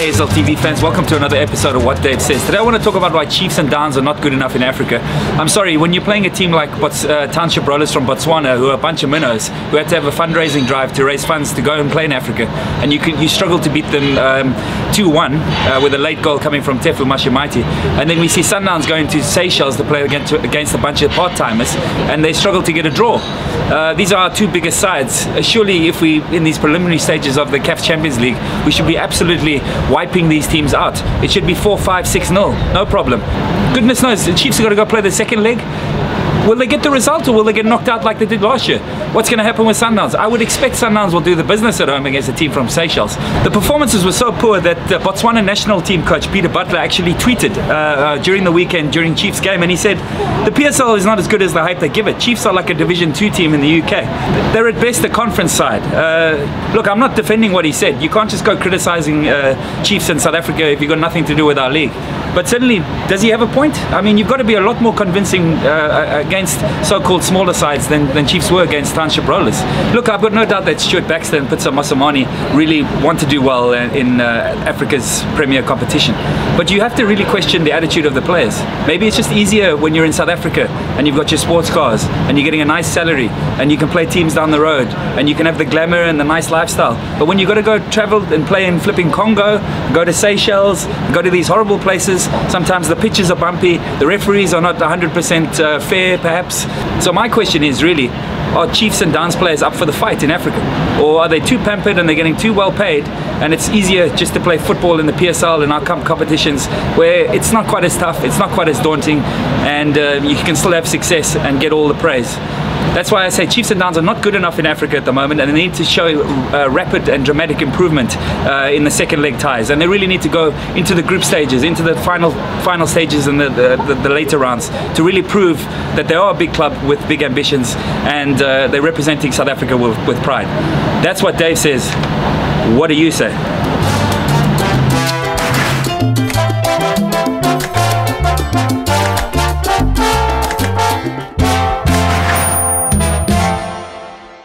Hi SLTV fans, welcome to another episode of What Dave Says. Today I want to talk about why Chiefs and Downs are not good enough in Africa. I'm sorry, when you're playing a team like Township Rollers from Botswana, who are a bunch of minnows, who had to have a fundraising drive to raise funds to go and play in Africa, and you struggle to beat them 2-1 with a late goal coming from Tefu Mashimaiti, and then we see Sundowns going to Seychelles to play against a bunch of part-timers, and they struggle to get a draw. These are our two biggest sides. Surely if we, in these preliminary stages of the CAF Champions League, we should be absolutely wiping these teams out. It should be 4-5, 6-0, no problem. Goodness knows, the Chiefs have got to go play the second leg. Will they get the result, or will they get knocked out like they did last year? What's going to happen with Sundowns? I would expect Sundowns will do the business at home against a team from Seychelles. The performances were so poor that the Botswana national team coach Peter Butler actually tweeted during the weekend, during Chiefs game, and he said, the PSL is not as good as the hype they give it. Chiefs are like a Division 2 team in the UK. They're at best a conference side. Look, I'm not defending what he said. You can't just go criticizing Chiefs in South Africa if you've got nothing to do with our league. But certainly, does he have a point? I mean, you've got to be a lot more convincing against so-called smaller sides than Chiefs were against Township Rollers. Look, I've got no doubt that Stuart Baxter and Pitso Mosamani really want to do well in Africa's premier competition. But you have to really question the attitude of the players. Maybe it's just easier when you're in South Africa and you've got your sports cars and you're getting a nice salary and you can play teams down the road and you can have the glamour and the nice lifestyle. But when you've got to go travel and play in flipping Congo, go to Seychelles, go to these horrible places, sometimes the pitches are bumpy, the referees are not 100% fair perhaps. So my question is really, are Chiefs and Downs players up for the fight in Africa? Or are they too pampered and they're getting too well paid and it's easier just to play football in the PSL and our competitions where it's not quite as tough, it's not quite as daunting, and you can still have success and get all the praise? That's why I say Chiefs and Downs are not good enough in Africa at the moment, and they need to show rapid and dramatic improvement in the second leg ties, and they really need to go into the group stages, into the final stages and the later rounds to really prove that they are a big club with big ambitions, and they're representing South Africa with pride. That's what Dave says. What do you say?